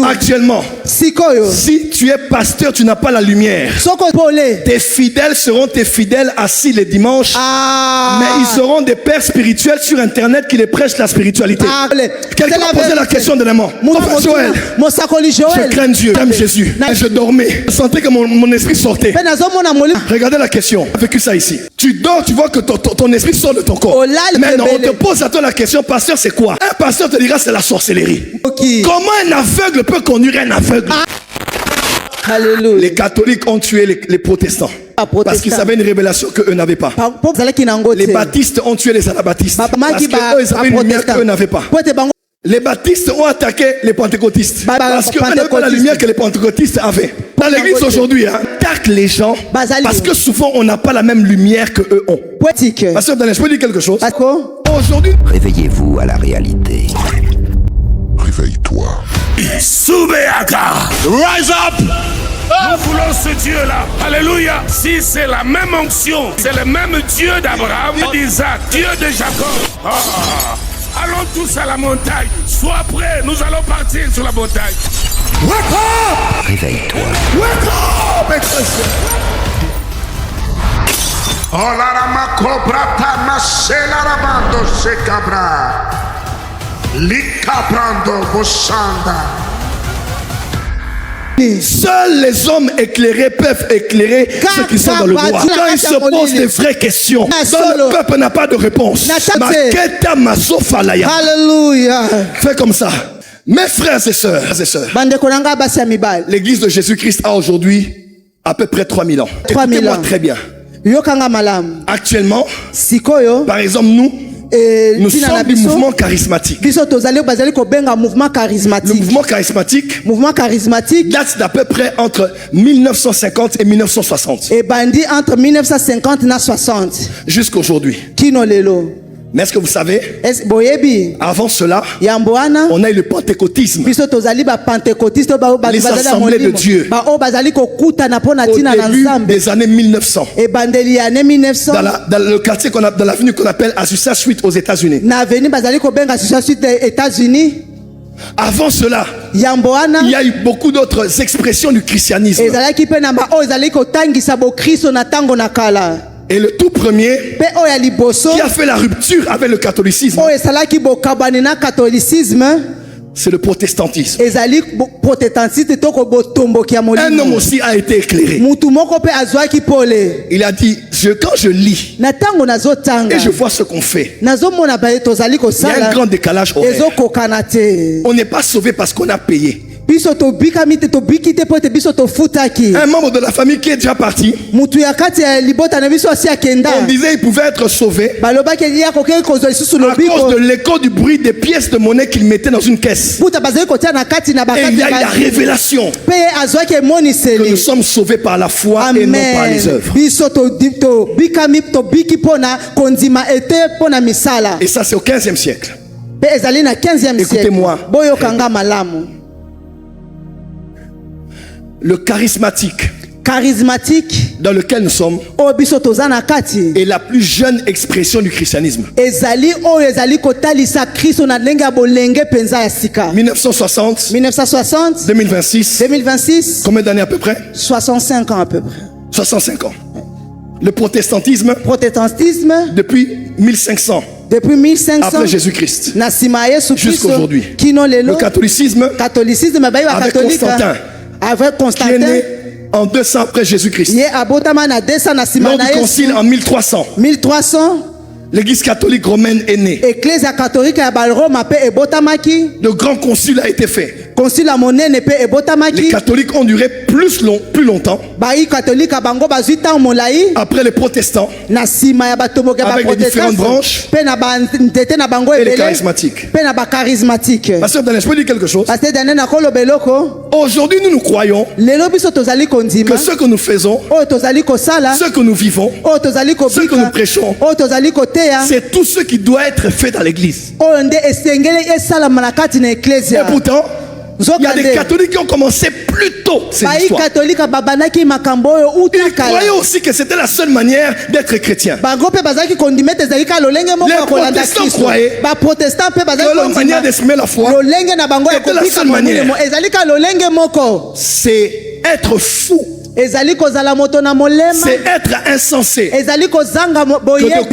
Actuellement, si tu es pasteur, tu n'as pas la lumière. Tes fidèles seront tes fidèles assis les dimanches, mais ils seront des pères spirituels sur internet qui les prêchent la spiritualité. Quelqu'un m'a posé la question de l'amour. Joël, je crains Dieu, j'aime Jésus. Et je dormais, je sentais que mon esprit sortait. Regardez la question, j'ai vécu ça ici. Tu dors, tu vois que ton esprit sort de ton corps. Maintenant, on te pose à toi la question, pasteur, c'est quoi? Un pasteur te dira c'est la sorcellerie. Comment un aveugle peut conduire un aveugle? Alléluia. Les catholiques ont tué les protestants parce qu'ils avaient une révélation qu'eux n'avaient pas. Les baptistes ont tué les anabaptistes parce qu'eux avaient une lumière qu'eux n'avaient pas. Les baptistes ont attaqué les pentecôtistes parce qu'eux n'avaient pas la lumière que les pentecôtistes avaient. Dans l'église aujourd'hui, attaque les gens parce que souvent on n'a pas la même lumière qu'eux ont. Pasteur Daniel, je peux dire quelque chose? Aujourd'hui, réveillez-vous à la réalité. Réveille-toi. Soubeaka, rise up. Nous voulons ce Dieu-là. Alléluia. Si c'est la même onction, c'est le même Dieu d'Abraham, d'Isaac, Dieu de Jacob. Allons tous à la montagne. Sois prêts, nous allons partir sur la montagne. Wake up! Réveille-toi. Wake up! Oh la rama cobra tamasela rabando se cabra. Likabrando boshanda. Seuls les hommes éclairés peuvent éclairer ceux qui sont dans le noir. Quand ils se posent des vraies questions, quand le peuple n'a pas de réponse, Alléluia. fais comme ça. Mes frères et sœurs, l'église de Jésus-Christ a aujourd'hui à peu près 3000 ans. Écoutez-moi très bien. Actuellement, par exemple, nous sommes du mouvement charismatique. Le mouvement charismatique date d'à peu près entre 1950 et 1960. Et bandit entre 1950 et 60. Jusqu'aujourd'hui. Mais est-ce que vous savez, avant cela, on a eu le pentecôtisme, les assemblées de Dieu, au début des années 1900, dans le quartier dans l'avenue qu'on appelle Azusa Suite aux États-Unis. Avant cela, il y a eu beaucoup d'autres expressions du christianisme. Et le tout premier qui a fait la rupture avec le catholicisme, c'est le protestantisme. Un homme aussi a été éclairé. Il a dit, quand je lis et je vois ce qu'on fait, il y a un grand décalage horaire. On n'est pas sauvé parce qu'on a payé. Un membre de la famille qui est déjà parti, on disait il pouvait être sauvé à cause de l'écho du bruit des pièces de monnaie qu'il mettait dans une caisse. Et il y a la révélation que nous sommes sauvés par la foi et non par les œuvres. Et ça c'est au 15e siècle. Écoutez-moi. Le charismatique dans lequel nous sommes est la plus jeune expression du christianisme. 1960, 2026, combien d'années à peu près? 65 ans à peu près. 65 ans. Le protestantisme depuis 1500. Après Jésus-Christ jusqu'aujourd'hui. Le catholicisme avec Constantin, qui est né en 200 après Jésus-Christ. Lors du concile en 1300, l'église catholique romaine est née. Le grand concile a été fait. Les catholiques ont duré plus longtemps. Après les protestants, avec les différentes branches et les charismatiques. Pasteur Daniel, je peux dire quelque chose? Aujourd'hui, nous croyons que ce que nous faisons, ce que nous vivons, ce que nous prêchons, c'est tout ce qui doit être fait dans l'église. Et pourtant, Il y a des catholiques qui ont commencé plus tôt cette histoire. Ils croyaient aussi que c'était la seule manière d'être chrétien. Les protestants croyaient que leur manière d'exprimer la foi était la seule manière. C'est être fou. C'est être insensé que de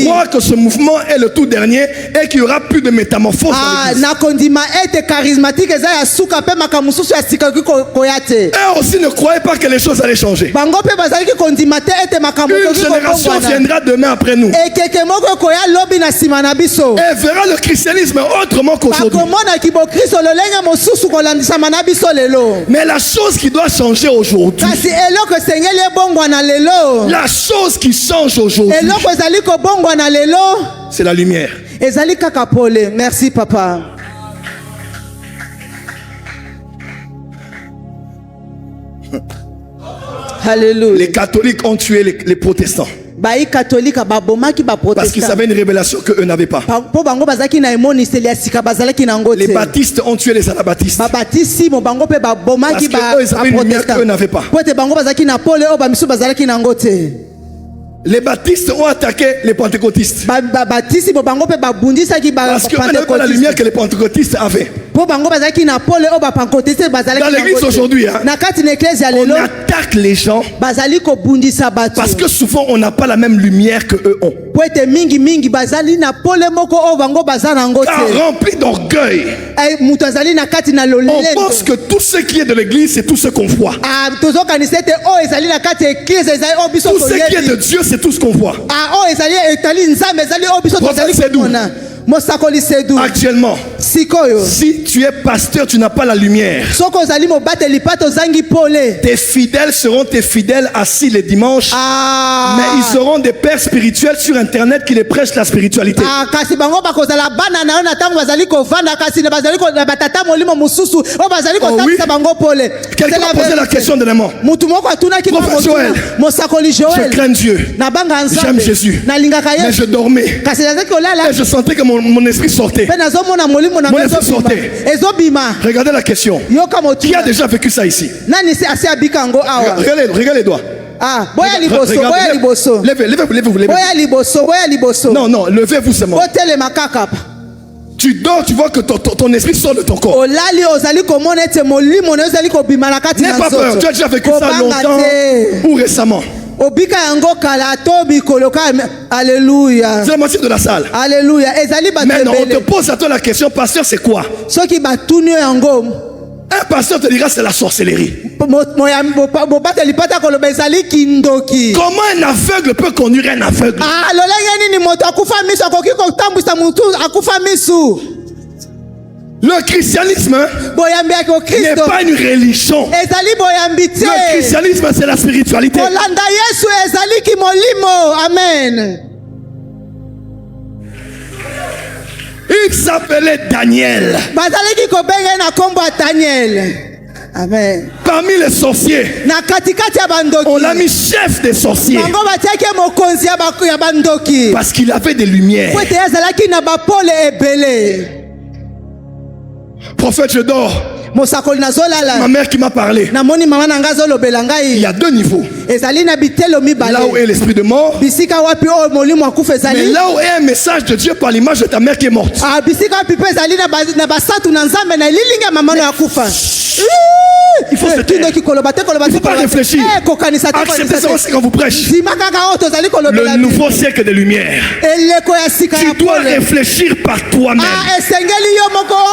croire que ce mouvement est le tout dernier et qu'il n'y aura plus de métamorphose dans l'église. Eux aussi ne croyaient pas que les choses allaient changer. Une génération viendra demain après nous et verra le christianisme autrement qu'aujourd'hui. Mais la chose qui doit changer aujourd'hui, la chose qui change aujourd'hui, c'est la lumière. Merci papa. Alléluia. Les catholiques ont tué les protestants parce qu'ils avaient une révélation qu'eux n'avaient pas. Les baptistes ont tué les anabaptistes parce qu'eux avaient une lumière qu'eux n'avaient pas. Les baptistes ont attaqué les pentecôtistes parce qu'eux n'avaient pas la lumière que les pentecôtistes avaient. Dans l'église aujourd'hui, on attaque les gens parce que souvent on n'a pas la même lumière que eux ont. Rempli d'orgueil, on pense que tout ce qui est de l'église, c'est tout ce qu'on voit. Tout ce qui est de Dieu, c'est tout ce qu'on voit. Actuellement, si tu es pasteur, tu n'as pas la lumière. Tes fidèles seront tes fidèles assis les dimanches, mais ils seront des pères spirituels sur internet qui les prêchent la spiritualité. Quelqu'un a posé la question de l'amour. Prophète Joël, je crains Dieu, j'aime Jésus, mais je dormais et je sentais que mon esprit sortait. Mon esprit sortait. Regardez la question. Qui a déjà vécu ça ici? Regardez les doigts. Levez-vous. Non, levez-vous seulement. Tu dors, tu vois que ton esprit sort de ton corps. N'aie pas peur, tu as déjà vécu ça longtemps ou récemment. Alléluia. C'est la moitié de la salle. Alléluia. Maintenant, on te pose à toi la question, pasteur, c'est quoi? Un pasteur te dira c'est la sorcellerie. Comment un aveugle peut conduire un aveugle? Le christianisme n'est pas une religion. Le christianisme, c'est la spiritualité. Amen. Il s'appelait Daniel. Amen. Parmi les sorciers, on l'a mis chef des sorciers parce qu'il avait des lumières. Prophète, je dors. Ma mère qui m'a parlé. Il y a deux niveaux. Là où est l'esprit de mort, mais là où est un message de Dieu par l'image de ta mère qui est morte. Il faut se taire. Il ne faut pas réfléchir. Acceptez seulement ce qu'on vous prêche. Le nouveau siècle de lumière. Tu dois réfléchir par toi-même.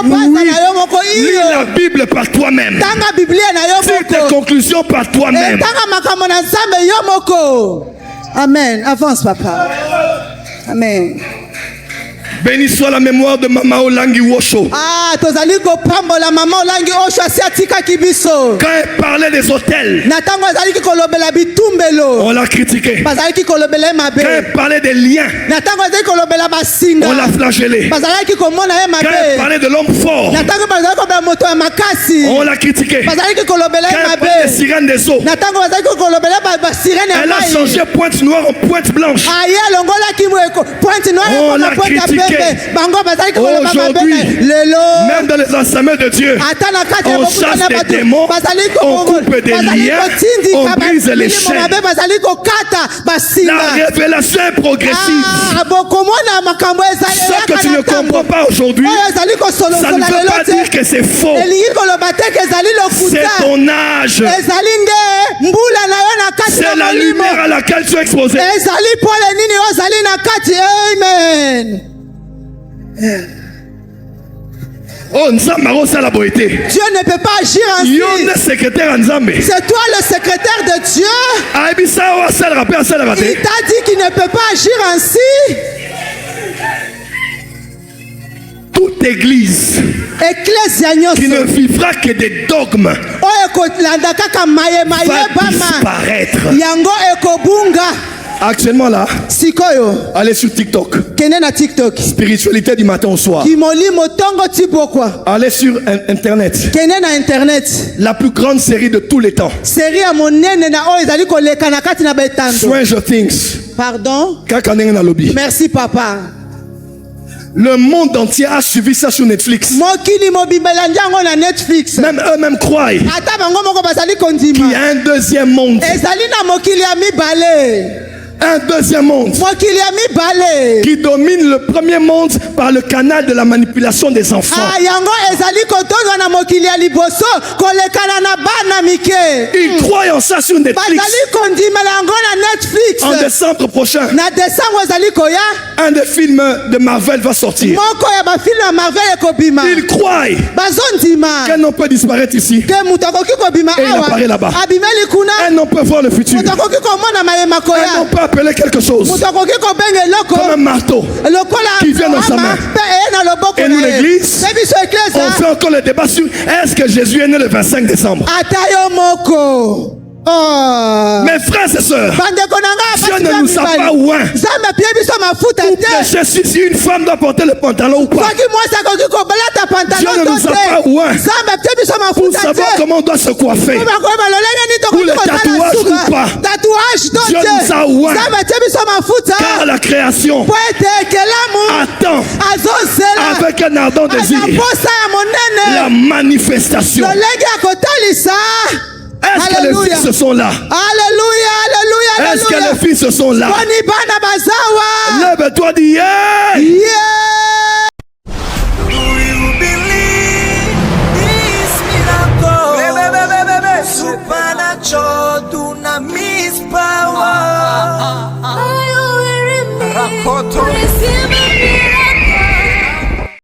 Oui. Lis la Bible par toi-même. Tire tes conclusions par toi-même. Amen. Avance, papa. Amen. Béni soit la mémoire de Mama Olangi Wosho. Quand elle parlait des hôtels, on l'a critiqué. Quand elle parlait des liens, on l'a flagellé. Quand elle parlait de l'homme fort, on l'a critiqué. Quand elle parlait des sirènes des eaux, elle a changé pointe noire en pointe blanche. On l'a critiqué. Aujourd'hui, même dans les enseignements de Dieu, on chasse des démons, on coupe des liens, on brise les chaînes. La révélation est progressive. Ce que tu ne comprends pas aujourd'hui, ça ne veut pas dire que c'est faux. C'est ton âge. C'est la lumière à laquelle tu es exposé. Amen. Oh, Nzamba, ça la beauté. Dieu ne peut pas agir ainsi. C'est toi le secrétaire de Dieu. Il t'a dit qu'il ne peut pas agir ainsi. Toute église qui ne vivra que des dogmes va disparaître. Actuellement là, allez sur TikTok. Spiritualité du matin au soir. Allez sur Internet. La plus grande série de tous les temps. Stranger Things. Pardon? Merci papa. Le monde entier a suivi ça sur Netflix. Même eux-mêmes croient qu'il y a un deuxième monde. Un deuxième monde qui domine le premier monde par le canal de la manipulation des enfants. Ils croient en ça sur Netflix. En décembre prochain, un des films de Marvel va sortir. Ils croient qu'un homme peut disparaître ici et il apparaît là-bas. Un homme peut voir le futur. Un homme peut appeler quelque chose comme un marteau qui vient dans sa main. Et nous, l'église, on fait encore le débat sur est-ce que Jésus est né le 25 décembre. Mes frères et sœurs, Dieu ne nous a pas oint pour prêcher si une femme doit porter le pantalon ou pas. Dieu ne nous a pas oint pour savoir comment on doit se coiffer, pour le tatouage ou pas. Dieu nous a oint car la création attend avec un ardent désir la manifestation. Est-ce que les fils sont là? Alléluia, alléluia, alléluia. Est-ce que les fils sont là? Lève-toi, dis yeah. Yeah.